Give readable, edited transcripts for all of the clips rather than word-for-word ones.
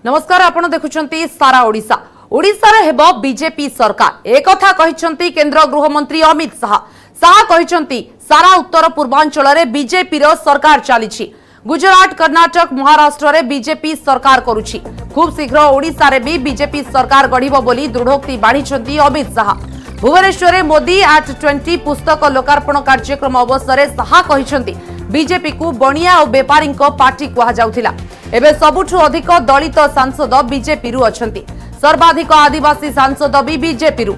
नमस्कार आपण देखुचंती सारा ओडिशा ओडिशा रे हेबो बीजेपी सरकार एक कथा कहिसंती केंद्र गृह मंत्री अमित शाह कहिसंती सारा उत्तर पूर्वांचल रे बीजेपी रो सरकार चलीछि। गुजरात कर्नाटक महाराष्ट्र रे बीजेपी सरकार करूछि। खूब शीघ्र ओडिशा रे भी बीजेपी सरकार गढिबो बोली दृढ़ोक्ति बाढिसंती अमित शाह। भुवनेश्वर रे मोदी एट 20 पुस्तक लोकार्पण कार्यक्रम अवसर रे शाह कहिसंती बीजेपी को बणिया और बेपारी पार्टी कहा जाउथिला। एबे सबुठु अधिक दलित सांसद बीजेपी रु अछंती। सर्वाधिक आदिवासी सांसद भी बीजेपी रु।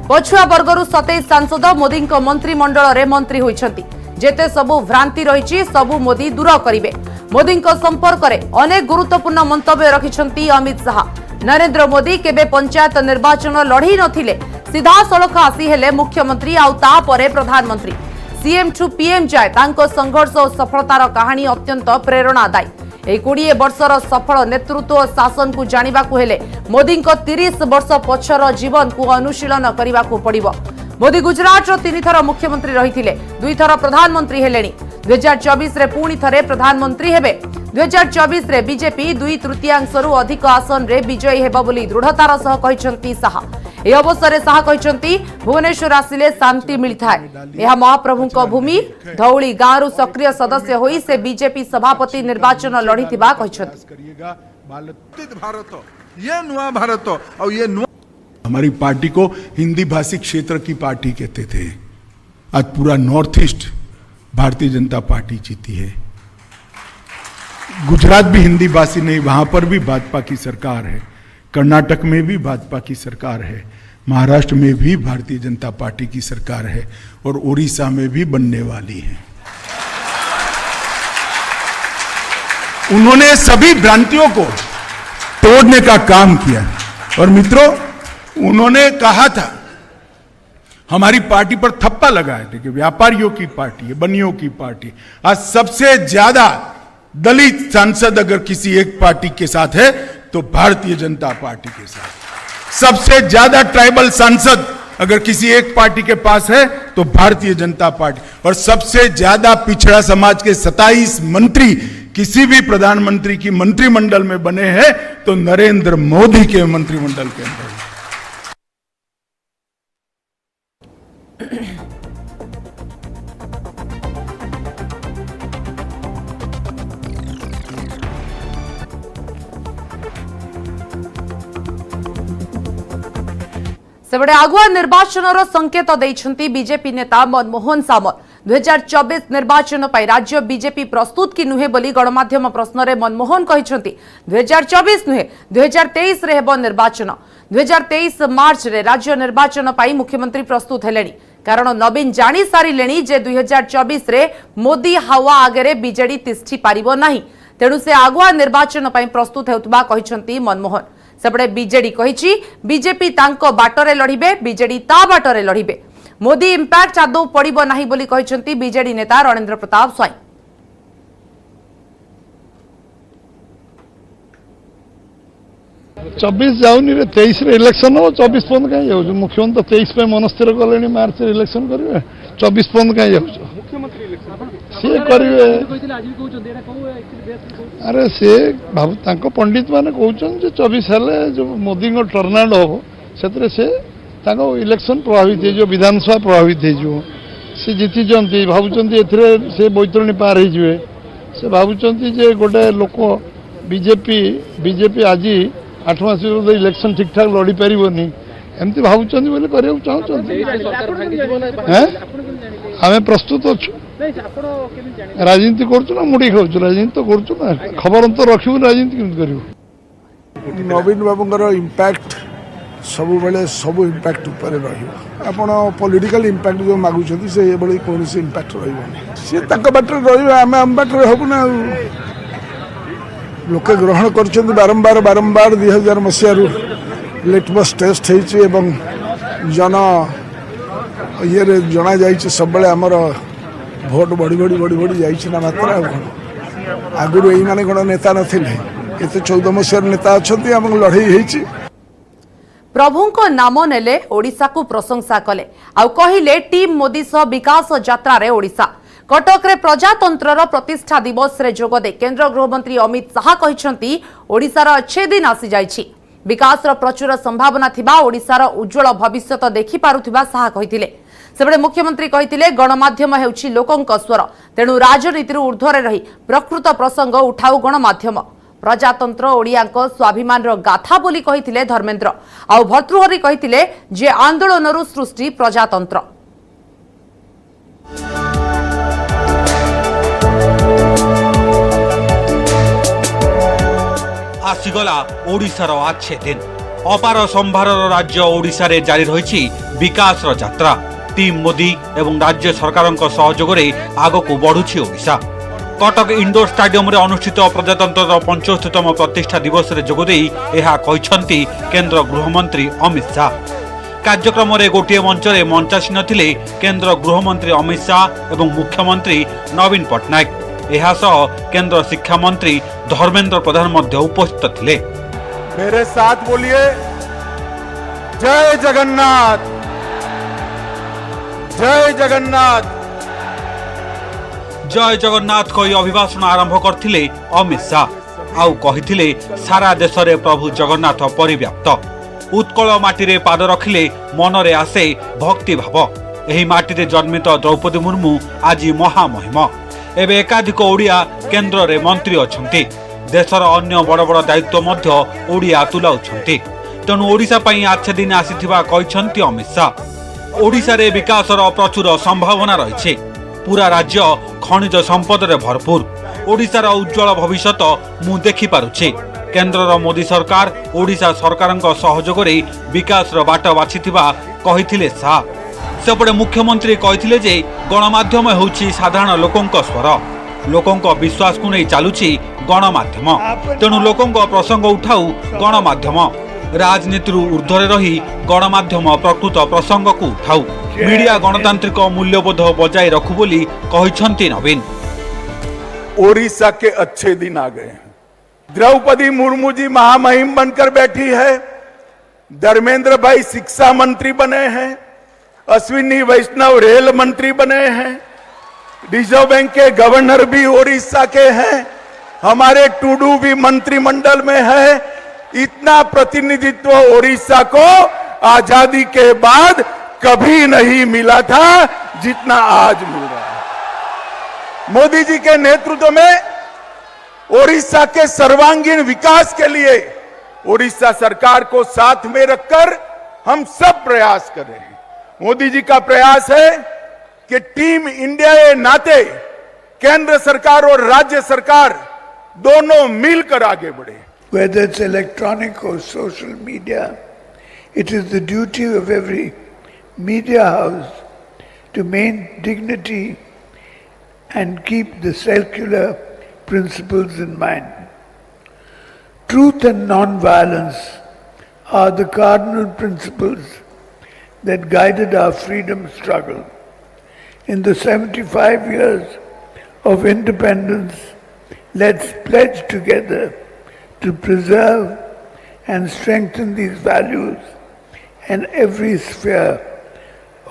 पछुआ वर्गरु 27 सांसद मोदी मंत्रिमंडल रे मंत्री होइछंती। जेते सबु भ्रांति रहिछि सबु मोदी दूर करिवे। मोदी संपर्क रे अनेक गुरुत्वपूर्ण मंतव्य रखिछंती अमित शाह। नरेंद्र मोदी केबे पंचायत निर्वाचन लढी नथिले, सीधा सड़क आसी हेले मुख्यमंत्री आउ ता परे प्रधानमंत्री। सीएम टू पीएम जाए तांको संघर्ष और सफलतार कहानी अत्यंत प्रेरणादायी। 20 वर्षर सफल नेतृत्व और शासन को जानिबा को हेले मोदी को 30 वर्ष पछर जीवन को अनुशीलन करिबा को पड़िबो। मोदी गुजरात रो 3 थर मुख्यमंत्री रहिथिले, 2 थर प्रधानमंत्री हेलेनी। 2024 रे पुणी थरे प्रधानमंत्री हेबे। 2024 रे बीजेपी 2/3 रु अधिक आसन रे विजयी हेबो बोली दृढ़तार सह कहिसंती शाह। ए अवसर शाह कहिसंती भुवनेश्वर आसिले शांति मिलिथाय। यह महाप्रभु को भूमि। धौली गांव रु सक्रिय सदस्य होई से बीजेपी सभापति निर्वाचन लढिथिबा कहिसंती। भारत ये नुआ भारत और ये नुआ हमारी पार्टी को हिंदी भाषी क्षेत्र की पार्टी कहते थे। आज पूरा north east Bharatiya Janata party जीती है। गुजरात भी हिंदी भाषी नहीं, वहां पर भी भाजपा की सरकार है। कर्नाटक में भी भाजपा की सरकार है। महाराष्ट्र में भी भारतीय जनता पार्टी की सरकार है और ओडिशा में भी बनने वाली है। उन्होंने सभी भ्रांतियों को तोड़ने का काम किया। और मित्रों, उन्होंने कहा था, हमारी पार्टी पर थप्पा लगाए थे कि व्यापारियों की पार्टी है, बनियों की पार्टी। आज सबसे ज्यादा दलित सांसद अगर किसी एक पार्टी के साथ है तो भारतीय जनता पार्टी के साथ। सबसे ज्यादा ट्राइबल सांसद अगर किसी एक पार्टी के पास है तो भारतीय जनता पार्टी। और सबसे ज्यादा पिछड़ा समाज के 27 मंत्री किसी भी प्रधानमंत्री की मंत्रिमंडल में बने हैं तो नरेंद्र मोदी के मंत्रिमंडल के अंदर। सेबडे आगुआ निर्वाचन संकेत देइछंती बीजेपी नेता मनमोहन सामल। 2024 निर्वाचन पर राज्य बीजेपी प्रस्तुत की नुहे बोली गणमाध्यम प्रश्न रे मनमोहन कहिछंती 2024 नुहे 2023 रे हेबो निर्वाचन। 2023 मार्च रे राज्य निर्वाचन पाई मुख्यमंत्री प्रस्तुत हेलेनी, कारण नवीन जानी सारिलेनी जे 2024 रे मोदी हावा आगे बीजेडी तिष्ठी पारिबो नाही। तेणु से आगुआ निर्वाचन पाई प्रस्तुत हेउतबा कहिछंती मनमोहन। सेपटे बीजेडी कहिछि बीजेपी तांको बाटरे लढिबे, बीजेडी ता बाटरे लढिबे। मोदी इंपैक्ट आदौ पड़िबो नाही बोली कहिछंती बीजेडी नेता रणेंद्र प्रताप स्वाई। 24 जाऊनी रे 23 रे इलेक्शन हो। 24 पॉइंट कहीं जाऊ मुख्यमंत्री 23 पे मनस्थिर कले मार्च रे इलेक्शन करेंगे। 24 पॉइंट कहीं जाऊ सी करेंगे। अरे सी भाव पंडित मैंने कहते 24 हेले जो मोदी टर्नाड हम से इलेक्शन प्रभावित हो, विधानसभा प्रभावित हो। सी जीति भावुं से बैतरणी पार हो। से भावुं गोटे लोक बीजेपी आज 8 मास इलेक्शन ठीक ठाक लड़ी पारनी एमती भावुं चाहते। आम प्रस्तुत अच्छु राजनीति करुँ ना मुड़ी खाऊ राजनीति तो करुँ ना खबर तो रखू राजनीति केमती कर। नवीन बाबूंकर इंपैक्ट सबु बेले सबु इंपैक्ट ऊपर रही। पॉलिटिकल इंपैक्ट जो मागुं से कौन इंपैक्ट सी बाटर रही आम बाटर हबू ना। लोक ग्रहण कर बारंबार 2000 मसीह लिटमस टेस्ट होती जन ये जना जा सब आमर भोट बढ़ी बढ़ी बढ़ी बढ़ी जाना मात्रा आगुरी यही माने कौन नेता नथिले ये 14 मसीह नेता अच्छा लड़ई होती। प्रभु को नाम नेले ओडिशा को प्रशंसा कले आउ कहिले टीम मोदी सह विकास यात्रा रे ओडिशा। कटक रे प्रजातंत्र प्रतिष्ठा दिवस रे जोगदे केंद्र गृहमंत्री अमित शाह कहिसंती ओडिशार अच्छे दिन आसी जाइछि। विकास प्रचुर संभावना थिबा ओडिशार उज्जवल भविष्यत देखि पारुथिबा शाह कहिथिले। सेबडे मुख्यमंत्री कहिथिले गणमाध्यम हेउछि लोकंक स्वर, तेणु राजनीति ऊर्ध्वरे रही प्रकृत प्रसंग उठाउ गणमाध्यम। प्रजातंत्र ओडियाक स्वाभिमान गाथा बोली कहिथिले धर्मेंद्र। आउ भर्तृहरि कहिथिले जे आंदोलनरु सृष्टि प्रजातंत्र। आसीगला ओडिशार आछे दिन। अपार संभार राज्य ओडिशा रे जारी रही विकास यात्रा। टीम मोदी एवं राज्य सरकार सहयोग आगक बढ़ुछि ओडिशा। कटक इंडोर स्टाडियम रे अनुष्ठित प्रजातंत्र 75तम प्रतिष्ठा दिवस रे जोगदे यह कहिसंती केंद्र गृहमंत्री अमित शाह। कार्यक्रम रे गोटे मंच रे मंचासीन थिले केंद्र गृहमंत्री अमित शाह एवं मुख्यमंत्री नवीन पट्टनायक। यह केंद्र शिक्षा मंत्री धर्मेंद्र प्रधान मध्य उपस्थित थिले। मेरे साथ बोलिए, जय जगन्नाथ, जय जगन्नाथ। जय जगन्नाथ कही अभिभाषण आरंभ करथिले अमित शाह। आउ कहिथिले सारा देश रे प्रभु जगन्नाथ परिव्याप्त। उत्कल माटी रे पाद रखिले मन रे आसे भक्ति भाव। एही माटी रे जन्मित द्रौपदी मुर्मू आज महामहिम। एबे एकाधिक ओडिया केंद्र रे मंत्री अछंती। देशर अन्य बड़ बड़ दायित्व मध्य ओडिया तुलाउछंती। तेणु ओडिशा पई आछे दिन आसीथिबा कहिसंती अमित शाह। ओडिशा रे विकासर प्रचुर संभावना रहिछि। पूरा राज्य खनिज संपद रे भरपूर। ओडिशार उज्जवल भविष्यत मु देखि पारुछि। केंद्रर मोदी सरकार ओडिशा सरकारक सहयोग रे विकासर बाट बाछिथिबा कहिथिले शाह। सेपटे मुख्यमंत्री कहिथिले जे गणमाध्यम हेउछि साधारण लोकंक स्वर। लोकंक विश्वास को नहीं चलुछि गणमाध्यम। तेणु लोकंक प्रसंग उठाऊ गणमाध्यम। राजनीति ऊर्ध्वरे रही गणमाध्यम प्रकृत प्रसंग को उठाऊ। मीडिया गणतांत्रिक मूल्यबोध बजाय रखु बोली कहिसंती नवीन। ओडिशा के अच्छे दिन आ गए। द्रौपदी मुर्मू जी महामहिम बनकर बैठी है। धर्मेंद्र भाई शिक्षा मंत्री बने हैं। अश्विनी वैष्णव रेल मंत्री बने हैं। रिजर्व बैंक के गवर्नर भी ओडिशा के हैं। हमारे टूडू भी मंत्रिमंडल में है। इतना प्रतिनिधित्व ओडिशा को आजादी के बाद कभी नहीं मिला था जितना आज मिल रहा है। मोदी जी के नेतृत्व में ओडिशा के सर्वांगीण विकास के लिए ओडिशा सरकार को साथ में रखकर हम सब प्रयास कर रहे हैं। मोदी जी का प्रयास है कि टीम इंडिया के नाते केंद्र सरकार और राज्य सरकार दोनों मिलकर आगे बढ़े। Whether it's electronic or social media, it is the duty of every media house to maintain dignity and keep the secular principles in mind. Truth and non-violence are the cardinal principles that guided our freedom struggle. In the 75 years of independence, let's pledge together to preserve and strengthen these values in every sphere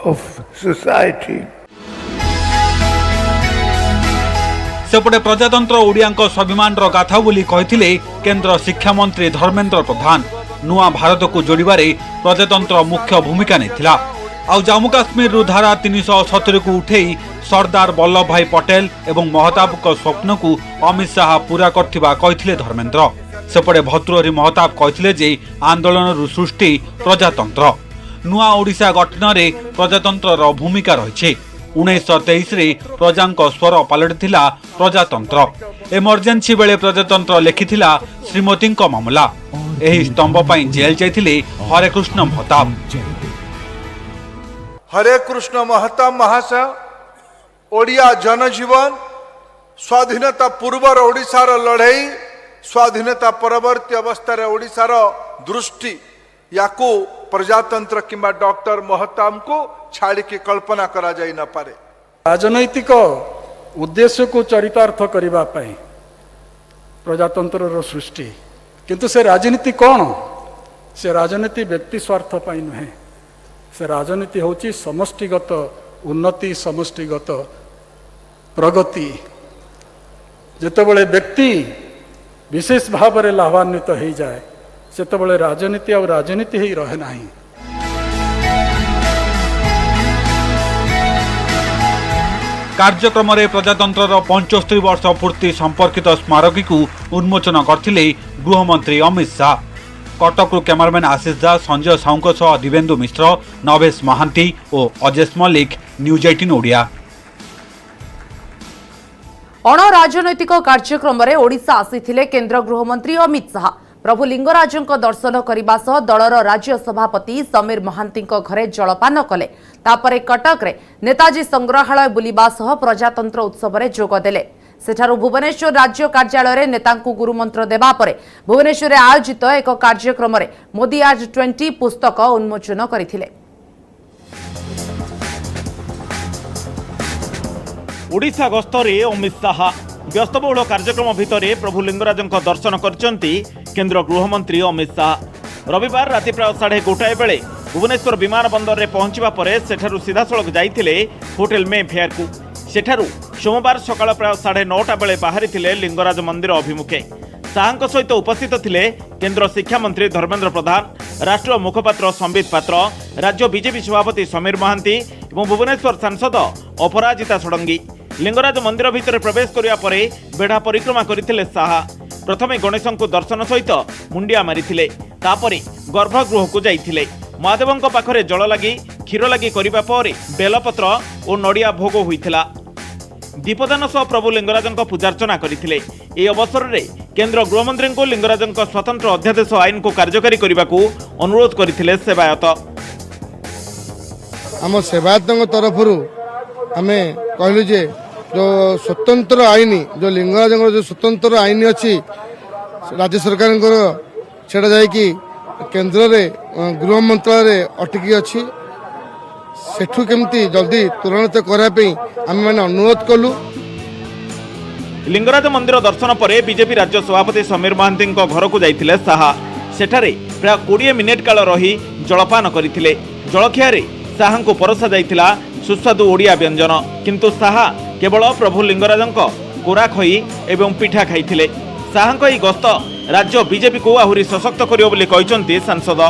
of society. सेपटे प्रजातंत्र ओडियांक स्वाभिमान गाथा बोली कहिथिले केंद्र शिक्षा मंत्री धर्मेंद्र प्रधान। नुआ भारत को जोड़िबारे प्रजातंत्र मुख्य भूमिका नेथिला। आउ जम्मू काश्मीर धारा 370 को उठेई सरदार वल्लभ भाई पटेल एवं महताब को स्वप्न को अमित शाह पूरा करथिबा कहिथिले धर्मेंद्र। सेपटे भर्तृहरि महताब कहिथिले जे आंदोलन सृष्टि प्रजातंत्र। नुआ ओडिशा गठन रे प्रजातंत्र भूमिका रहिछि। 1923 रे प्रजांक स्वर पलटिथिला प्रजातंत्र। एमरजेंसी बेले प्रजातंत्र लेखिथिला श्रीमतींक मामला। एही स्तंभ पई जेल जाइथिले हरे कृष्ण महताब। हरे कृष्ण महताब महाशय ओडिया जनजीवन स्वाधीनता पूर्वर ओडिशार लड़ाई स्वाधीनता परवर्ती अवस्था ओडिशार दृष्टि याकू प्रजातंत्र किंबा डॉक्टर महताब को छाड़ी के कल्पना करा जाई न पारे। राजनैतिक उद्देश्य को चरितार्थ करिबा पई प्रजातंत्र सृष्टि, किंतु से राजनीति कौन? से राजनीति व्यक्ति स्वार्थ पई नुहे। से राजनीति होची समष्टिगत उन्नति, समष्टिगत प्रगति जेतेबेले व्यक्ति विशेष भाव में लाभान्वित हो जाए सेतेबेले राजनीति और राजनीति ही रहे नहीं। कार्यक्रम में प्रजातंत्र 75 वर्ष पूर्ति संपर्कित स्मारकी को उन्मोचन करथिले गृहमंत्री अमित शाह। कटक कैमरामैन आशीष दास, संजय साहू सह दिवेन्दु मिश्र, नवेश महांती और अजेश मल्लिक, न्यूज 18 ओडिया। अणराजनैतिक कार्यक्रम में ओडिशा आसीथिले केंद्र गृहमंत्री अमित शाह। प्रभु लिंगराजों दर्शन करने सह दलर राज्य सभापति समीर महांती घरे जलपान कले। तापरे कटक रे नेताजी संग्रहालय बुलिबा सह प्रजातंत्र उत्सव में जोगदेले। सेठारु भुवनेश्वर राज्य कार्यालय रे नेतांकु गुरुमंत्र देबा परे भुवनेश्वर आयोजित एक कार्यक्रम में मोदी आज 20 पुस्तक उन्मोचन करथिले। ओडिशा गस्तरे अमित शाह व्यस्तबहुल कार्यक्रम भितर प्रभु लिंगराजों दर्शन करचंती केंद्र गृहमंत्री अमित शाह। रविवार राति प्राय 1:30 बेले भुवनेश्वर विमान बंदर में पहुंचवा परे सेठारु सीधासलख जाइथिले होटेल मे फेयर को। सेठारु सोमवार सकाळ प्राय 9:30 बेले बाहरी लिंगराज मंदिर अभिमुखे। शाह सहित उपस्थित थिले केंद्र शिक्षा मंत्री धर्मेंद्र प्रधान, राष्ट्रीय मुखपात्र संबित पात्र, राज्य बीजेपी सभापति समीर महांती और भुवनेश्वर सांसद अपराजिता षडंगी। लिंगराज मंदिर भितर प्रवेश करिया परे बेढ़ा परिक्रमा करथिले शाह। प्रथमे गणेश को दर्शन सहित मुंडिया मारिथिले, तापरे गर्भगृह को जाइथिले। महादेवंक पाखरे जल लगी क्षीर लगी करिबा परे बेलपत्र और नड़िया भोग होइथिला। दीपदान सह प्रभु लिंगराजों पूजार्चना करथिले। ए अवसर में केंद्र गृहमंत्री को लिंगराजों स्वतंत्र अध्यादेश आईन को कार्यकारी करने को अनुरोध करथिले सेवायत। आम सेवायतों तरफ आम कहलु जे जो स्वतंत्र आईन जो लिंगराजों जो स्वतंत्र आईन अच्छी राज्य सरकार सेटा जाकि केंद्र रे गृह मंत्रालय अटकी अच्छी सेठू केमती जल्दी तुरंत करापी आम मैंने अनुरोध कलु। लिंगराज मंदिर दर्शन पर बीजेपी राज्य सभापति समीर महांती घर को जाइथिले शाह। सेठारे प्राय 20 मिनिट काल रही जलपान करथिले। जलखिया शाह को परसा जाइथिला सुस्वादु ओडिया व्यंजन, किंतु शाह केवल प्रभु लिंगराजों कोरा खई एवं पिठा खाइथिले। शाह को गस्त राज्य बीजेपी को आहुरी सशक्त करियो बोली कहिसंती सांसद।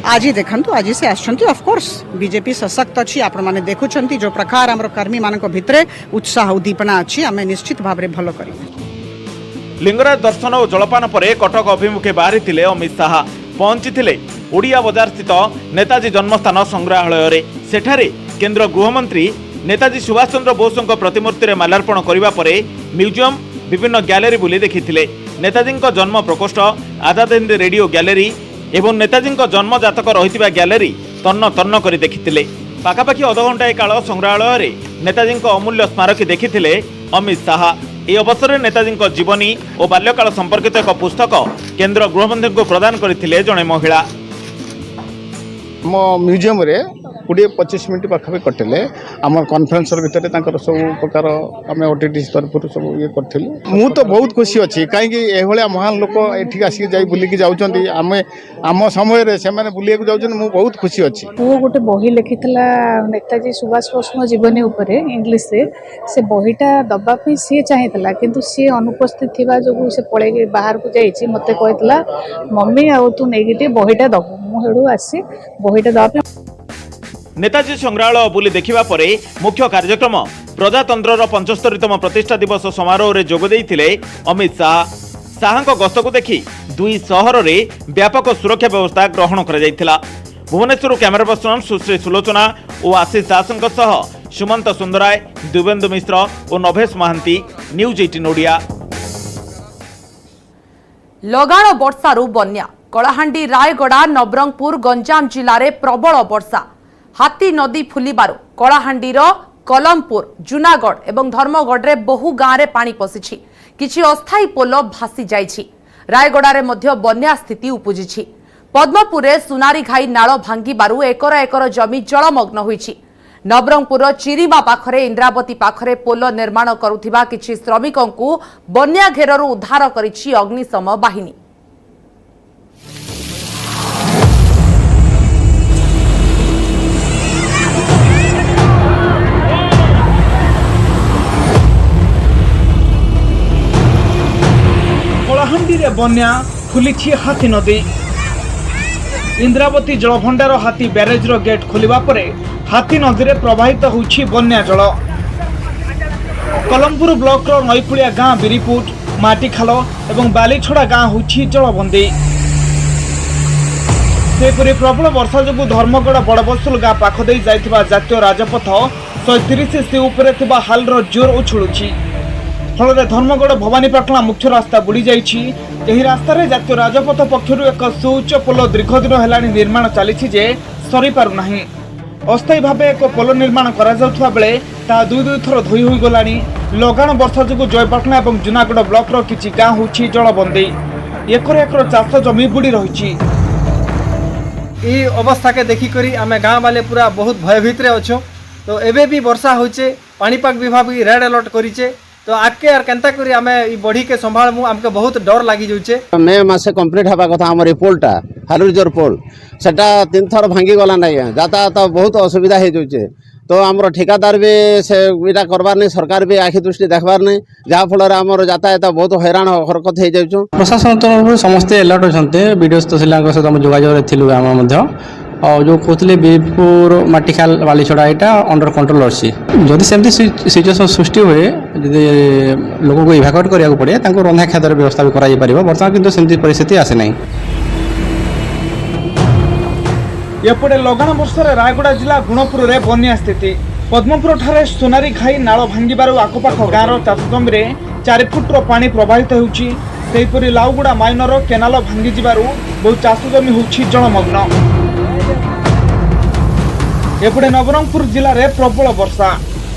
आज देखंतु आज से आछंती ऑफ कोर्स बीजेपी सशक्त अछि। आपण माने देखुछंती जो प्रकार हमर कर्मी मानक भितरे उत्साह उद्दीपना अछि, आमे निश्चित भाव रे भलो करिबु। लिंगराज दर्शन और जलपान पर कटक अभिमुखे बाहरी अमित शाह पहुंची ओडिया बजार स्थित नेताजी जन्मस्थान संग्रहालय रे। सेठारे केंद्र गृहमंत्री नेताजी सुभाष चंद्र बोस प्रतिमूर्ति रे माल्यार्पण करबा परे म्यूजियम विभिन्न गैलरी बुली देखिथिले। नेताजी जन्म प्रकोष्ठ, आजाद हिंद रेडियो गैलरी एवं नेताजी जन्म जातक रही गैलरी तन्न तन्न कर देखिथिले। पाखापाखि अधघंटाए काल संग्रहालय रे नेताजी अमूल्य स्मारकी देखिथिले अमित शाह। ए अवसर में नेताजी जीवनी और बाल्यकाल संपर्कित एक पुस्तक केंद्र गृहमंत्री को प्रदान करथिले जणे महिला। मो म्यूजियम रे 20-25 मिनट पाखापि कटेले आम कॉन्फ्रेंस भितर सब प्रकार आम ओटीटी तरफ सब ये करूँ। मु तो बहुत खुशी अच्छी कहीं महान लोक ये आसिक जा बुलिकी जाऊँगी आम समय से बुलिया जाऊँ मु बहुत खुशी अच्छी। वो गोटे बही लिखी नेताजी सुभाष बोस जीवनी उपरे इंग्लिश से बहीटा दबापी सी चाहिए किंतु सी अनुपस्थित थिबा जो से पड़े बाहर को जाइए मत कहला मम्मी आ तू नहीं बहीटा दबु मुझे आसी बहीटा दबा। नेताजी संग्रहालय बुली देखिबा परे मुख्य कार्यक्रम प्रजातंत्र 75तम प्रतिष्ठा दिवस समारोह रे जोग देइथिले अमित शाह। शाह गस्त को देखि दुई शहर रे व्यापक सुरक्षा व्यवस्था ग्रहण करा जाइथिला। भुवनेश्वर कैमरा पर्सन सुश्री सुलोचना और आशीष दासंक सह सुमंत सुंदराय, दिवेन्दु मिश्र और नवेश महांती, न्यूज 18 ओडिया। लगाण वर्षारू बन्या कलाहांडी, रायगड़ा, नवरंगपुर, गंजाम जिले में प्रबल वर्षा। हाथी नदी फुलिबारू कलाहांडीर कलमपुर, जूनागढ़ एवं धर्मगढ़ में बहु गाँव में पानी पशिछि। किछि अस्थायी पोल भासी जाइछि। रायगड़ा मध्य बन्या स्थिति उपजिछि। पद्मपुर सुनारी घाई नाल भांगिबारू एकर एकर जमी जलमग्न होइछि। नवरंगपुर चिरीमा पाखरे इंद्रावती पाखरे पोल निर्माण करुथिबा किछि श्रमिकों को बन्या घेररू उद्धार करिछि अग्निशम बाहिनी। कलाहांडी रे बन्या खुली हाथी नदी। इंद्रावती जलभंडार हाथी ब्यारेज रो गेट खोलिबा परे हाथी नदी रे प्रवाहित होउछि बन्या जल। कलमपुर ब्लॉक रो नईकुलिया गाँ बिरीपुट माटीखाल एवं बालीछड़ा गाँ होउछि जलबंदी। सेपरि प्रबल वर्षा जोगु धर्मगढ़ बड़बसुल गाँ पाख देई जाइथिबा जातीय राजपथ 130 सी उपरे थिबा हालर जोर उछुलुछि। फल धर्मगढ़ भवानीपाटना मुख्य रास्ता बुड़ी जाइछि। एही रास्ता रे जातीय राजपथ पक्षरु एक सुउच्च पोल दीर्घ दिन हेलाणी निर्माण चलिछि जे सरी पारु नाही। अस्थायी भावे एक पोल निर्माण करा जाउथबा बेले ता दुई थर धोई होई गलाणी। लगाण वर्षा जोगु जयपाटना एवं जुनागढ़ ब्लॉक रो किछि गाँ होछि जलबंदी। एकर एकर चाष जमी बुड़ी रहिछि। ये अवस्था के देखी करी आमे गाँव वाले पूरा बहुत भयभीत रे अच्छो। तो एबे भी वर्षा होचे पानीपाग विभाग भी रेड अलर्ट करिचे। तो आके यार केनता करी आमे ई बॉडी के संभाळमु हमके बहुत डर लागि जाउचे। मे मासे कंप्लीट हबा कथा हमर पोलटा हालुजर पोल सेटा 3 थर भांगी गला नै यातायात बहुत असुविधा हे जाउचे। तो आमर ठेकादार भी से इटा करबार नहीं, सरकार भी आखि दृष्टि देखबार नहीं, जहाँ फल आमर यातायात बहुत हैरान हरकत हो जाउछु। प्रशासन तरफ समस्ते अलर्ट अछन्ते। वीडियो तहसीलदार सहित हम जोगाजोग थिलु आम मध्य और जो कहते बीरपुर माटीखाल बालीछड़ा यहाँ अंडर कंट्रोल अच्छी। जदि सेमती सिचुएसन सृष्टि हुए जदि लोक को इभाकुएट करा पड़े रंधा खाद्यर व्यवस्था भी कर बर्तमान किंतु सेमती परिस्थिति आसे ना। एपटे लगाण वर्षा रायगड़ा जिला गुणपुर रे बन्या स्थिति। पद्मपुर ठारे सोनारी खाई नाଳ भांगिबारु आखपाख गाँवर चाष जमी 4 फुट्र पानी प्रवाहित होउछि। सेहिपरि लाउगुड़ा माइनर केनाल भांगी जिबारु बहु चाष जमी होउछि जलमग्न। एपटे नवरंगपुर जिले में प्रबल वर्षा।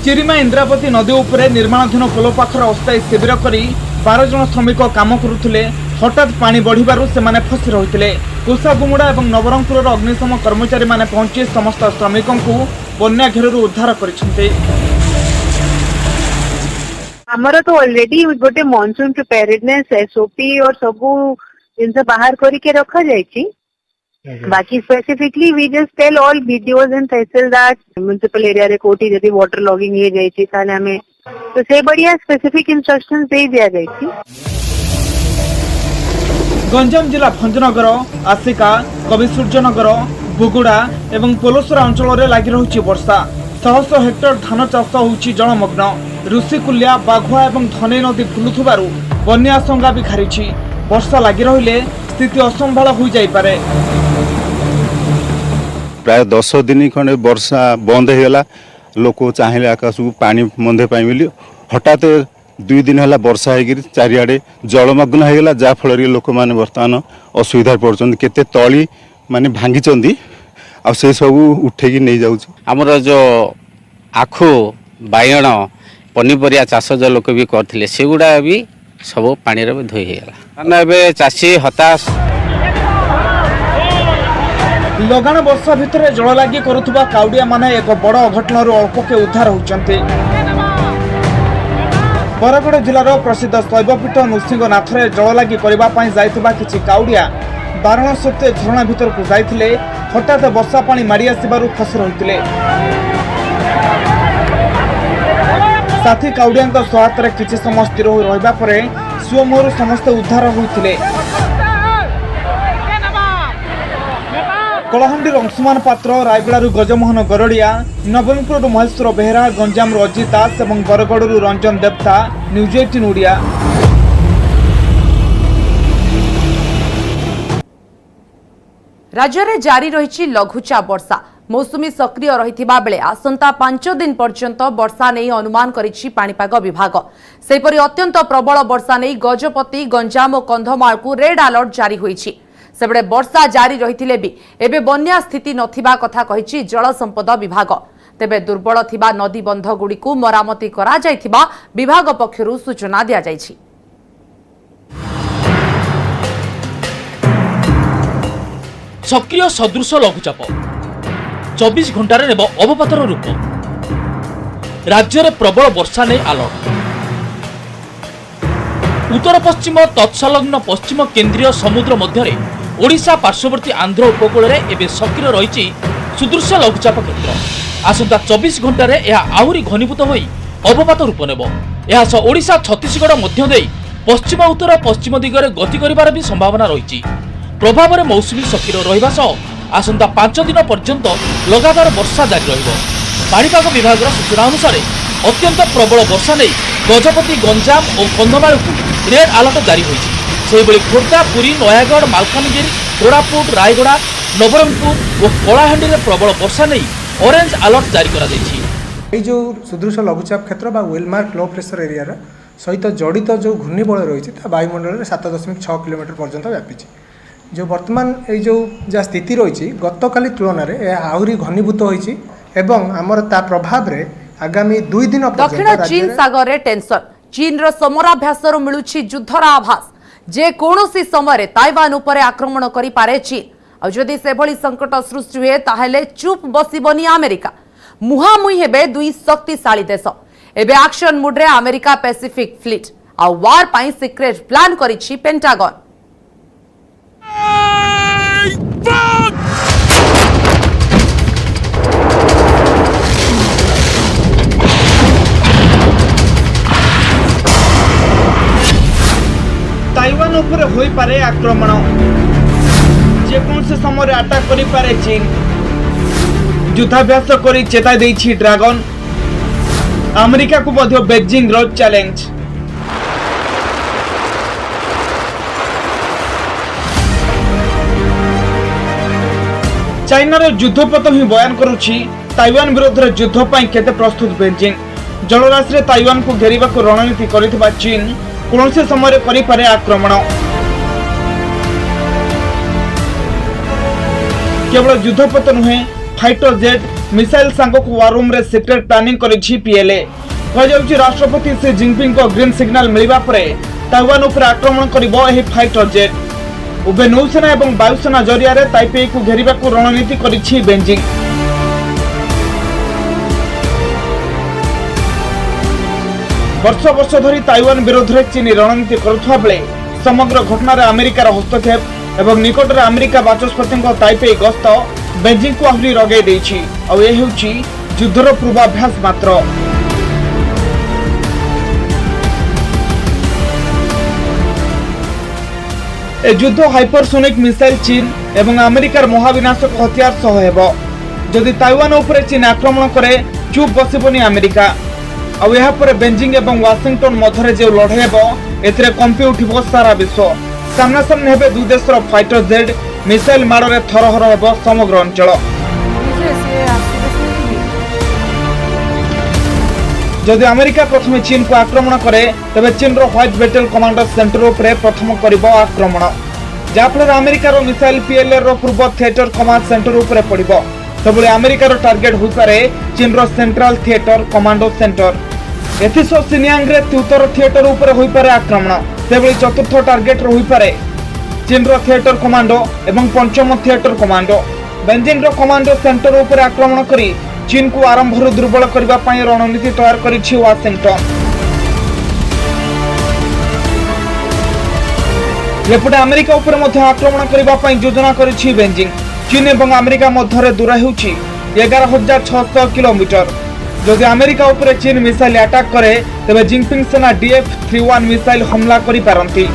चिरिमा इंद्रावती नदी उपरे निर्माणाधीन पोल पाखर अस्थायी शिविर करी 12 जन श्रमिक काम करुथिले। हठात पानी बढ़िबारु सेमाने फसी रहिथिले। कुसागुमुड़ा और नवरंगपुर अग्निशम कर्मचारी माने पहुंची समस्त श्रमिकों को बन्या घेरु उद्धार करिसेंते। हमर तो ऑलरेडी गोटे मॉनसून प्रिपेयर्डनेस एसओपी और सबू जिनसे बाहर करके रखा जायछि। बाकी specifically we just tell all BDOs and tahsildar municipal area रे कोठी जदी वाटर लॉगिंग हे जायछि ताले हमें तो से बढ़िया स्पेसिफिक इंस्ट्रक्शंस दे दिया जायछि। गंजाम जिला भंजनगर आसिका कविसूर्यनगर बुगुड़ा एवं पोलोसरा अंचल में लगी रही वर्षा। शह शह हेक्टर धान चाष होउछि जलमग्न। ऋषिकुल्या बाघुआ और धनई नदी फुलुथुबारु बन्या आशंका भी खारिछि। वर्षा लगी रहिले स्थिति असंभाल हो जाई पारे। प्राय 10 दिन खंडे वर्षा बंद होगा। लोक चाहिए आकाश को पानी बंधे पाई हठात 2 दिन है वर्षा हो चारिआडे जलमग्न होगा। जहाँफल लोक मैंने बर्तमान असुविधा पड़ते केते तली माने भांगी आ से सब उठेकी नहीं जाऊँ। आमर जो आखु बाइगण पनीपरिया चाष जो लोक भी करते सेगुड़ा भी सब पानी रे धोई होगा। चाषी हताश। लगाण वर्षा भितर जल लगी करुवा काउडिया माने एक बड़ अघटन अल्पके उद्धार होती। बरगड़ जिलार प्रसिद्ध शैवपीठ नृसिंहनाथ जल लगी करने जाइथिबा किछि काउडिया बारण सत्वे झरणा भितर को जाइथिले। हठात वर्षा पानी माड़ी आसिबारु फसी रहिथिले। साथी काउडिया सहायतार किछि समय स्थिर हो रहिबा परे सुमोर समस्त उद्धार होइथिले। कलाहांडी अंशुमान पात्र, रायगड़ा गजमोहन गरड़िया, नवरंगपुर महेश्वर बेहरा, गंजाम अजित दास और बरगड़ रंजन देवता, न्यूज 18 ओडिया। राज्य में जारी रही लघुचाप वर्षा। मौसुमी सक्रिय रहिथिबा बेले आसंता 5 दिन पर्यंत वर्षा नहीं अनुमान करिछि पाणीपाग विभाग। सेहिपरि अत्यंत प्रबल वर्षा नहीं गजपति, गंजाम और कंधमाल को रेड अलर्ट जारी होइछि। सेबडे वर्षा जारी रहिथिले भी एबे बन्या स्थिति नथिबा कथा कहिछि जल संपद विभाग। तेबे दुर्बल थिबा नदी बंध गुड़िकु मरामती करा जाइथिबा विभाग पक्षरु सूचना दिया जाइछि। सक्रिय सदृश लघुचाप 24 घंटार नेब अवपातर रूप। राज्य में प्रबल वर्षा नहीं अलर्ट। उत्तर पश्चिम तत्सलग्न पश्चिम केन्द्रीय समुद्र मध्य ओडिशा पार्श्ववर्ती आंध्र उपकूल में एवं सक्रिय रही सुदृश्य लघुचाप क्षेत्र। आसंता 24 घंटे यह आहरी घनीभूत हो अवपात रूप नेब। ओडिशा छत्तीसगढ़ मध्य पश्चिम उत्तर पश्चिम दिगरे गति करिबार भी संभावना रही। प्रभाव में मौसुमी सक्रिय रहिबा सह आसंता 5 दिन पर्यंत लगातार वर्षा जारी रहिबो। पाणीपाग विभाग सूचना अनुसार अत्यंत प्रबल वर्षा नहीं गजपति, गंजाम और कंधमाल को रेड अलर्ट जारी होइछि। सेहिभଳି खोर्धा, पुरी, नयागढ़, मालकानगिरी, कोरापुट, रायगड़ा, नवरंगपुर और कलाहांडी में प्रबल वर्षा नहीं ऑरेंज अलर्ट जारी करा दैछि। ये जो सुदृश लघुचाप क्षेत्र बा वेलमार्क लो प्रेशर एरिया सहित जड़ित जो घूर्णिबल रही वायुमंडल में 7.6 किलोमीटर पर्यंत व्यापी। जो वर्तमान जो जहाँ स्थिति रही गतकाली तुलन में आहरी घनीभूत होइछि एवं आमर ता प्रभाव रे आगामी 2 दिन दक्षिण चीन सागर रे टेंशन। चीन रो समराभ्यास मिलुछि युद्धर आभास। जे कोनोसी समय ताइवान उपर आक्रमण करि पारे चीन। और जदि सेभଳି संकट सृष्टि हुए ताहेले चुप बसिबनी अमेरिका। मुहामुही हेबे दुई शक्तिशाली देश। एबे एक्शन मोड रे अमेरिका पैसिफिक फ्लीट आ वार पाई सीक्रेट प्लान करिछि पेंटागन। ताइवान उपर होई पारे आक्रमण। जेकोनसे समय अटैक करि पारे चीन। युद्धाभ्यास करी चेताई देछि ड्रैगन। अमेरिका को मध्य बेजिंग रो चैलेंज। चाइना रो युद्धपत ही बयान करुछि ताइवान विरोध रे युद्ध पई केते प्रस्तुत बेजिंग। जलराशि रे ताइवान को घेरिबा को रणनीति करितबा चीन कोनसे समय करि पारे आक्रमण। केवल युद्धपत नुहे फाइटर जेट मिसाइल सांग को वार रूम रे सीक्रेट प्लानिंग करिछि पीएलए। कहजाउछि राष्ट्रपति सी जिनपिंग को ग्रीन सिग्नल मिलिबा परे ताइवान उपर आक्रमण करिबो एही फाइटर जेट। उभय नौसेना एवं वायुसेना जरिया रे ताइपेई को घेरिबा को रणनीति करिछि बेजिंग। वर्ष वर्ष धरी ताइवान विरोध रे चीन रणनीति करुथवा बेले समग्र घटना रे अमेरिकार हस्तक्षेप एवं निकट रे अमेरिका बाचस्पति ताइपेई गस्त बेजिंग को आहरी रगै देछि। और ए हेउछि युद्धर पूर्वाभ्यास मात्र। ए युद्ध हाइपरसोनिक मिसाइल चीन एवं अमेरिकार महाविनाशक हथियार सह हेबो। जदि ताइवान उपरे चीन आक्रमण करे चुप बसिबनी अमेरिका। और यहाँ पर बेजिंग एवं वाशिंगटन मध्य जो लड़ाई हेबो एथिरे कंपी उठिबो सारा विश्व। सामना सामने हेबे दुई देशर फाइटर जेट मिसाइल माड़े थरहर हेबो समग्र अंचल। जदि अमेरिका प्रथम चीन को आक्रमण करे तबे चीन रो व्हाइट बैटल कमांडर सेंटर उपरे प्रथम करिबो आक्रमण। जाफଳରେ अमेरिकार मिसाइल पीएलए रो पूर्व थिएटर कमांड सेंटर उपरे पड़िबो। सबले अमेरिकार टार्गेट होई पारे चीन रो सेंट्रल थिएटर कमांडो सेंटर। एथिसो सिनियांग रे उत्तर थिएटर उपरे होई पारे आक्रमण। सेबळे चतुर्थ टार्गेट होई पारे चीन रो थिएटर कमांडो एवं पंचम थिएटर कमांडो। बेजिंग रो कमांडो सेंटर उपरे आक्रमण करी चीन को आरंभରୁ दुर्बल करबा पई रणनीति तैयार करिछि वाशिंगटन। एपटे अमेरिका उपर मध्य आक्रमण करबा पई योजना करिछि बेजिंग। चीन एवं अमेरिका मध्य दूर होउछि 11,600 किलोमीटर। जदि अमेरिका उपर चीन मिसाइल अटैक करे तबे जिनपिंग सेना DF-31 मिसाइल हमला करि पारंती।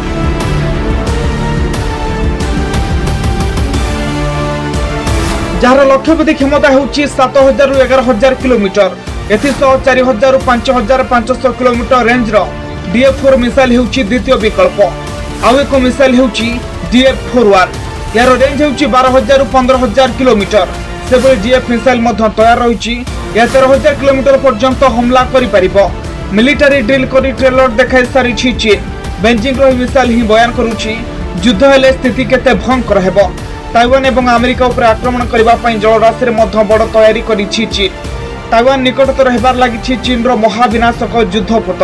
जार लक्ष्यभेदी क्षमता होउछि 7,000 रु 11,000 किलोमीटर। एथिसह 4,000 रु 5,500 किलोमीटर रेंज रो DF-4 मिसाइल होउछि द्वितीय विकल्प। आउ एक मिसाइल होउछि DF-41। यार रेंज होउछि 12,000 रु 15,000 किलोमीटर। सेबळे DF मिसाइल मध्य तैयार रहिछि। या 13,000 किलोमीटर पर्यंत हमला करि परिबो। मिलिटरी ड्रिल करी ट्रेलर देखाई सारिछि चीन। बेजिंग रो मिसाइल ही बयान करूछि युद्ध हेले स्थिति केते भयंकर हेबो। ताइवान एवं अमेरिका उपर आक्रमण करबा पई जलराशि रे मध्य बड़ तयारी करिछि चीन। ताइवान निकटतर हेबार लागिछि चीन रो महाविनाशक युद्धपथ।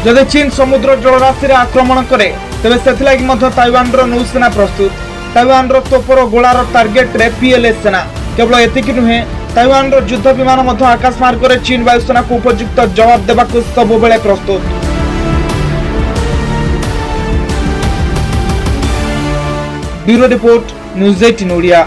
जदि चीन समुद्र जलराशि रे आक्रमण करे तबे सेथिलागि मध्य ताइवान रो नौसेना प्रस्तुत। ताइवान रो तोपर गोलार टार्गेट रे पीएलए सेना। केवल एतिकि नुहे ताइवान रो युद्ध विमान मध्य आकाश मार्ग रे चीन वायुसेना को उपयुक्त जवाब देबाकु सब बेले प्रस्तुत। Bureau report news 18 Odia.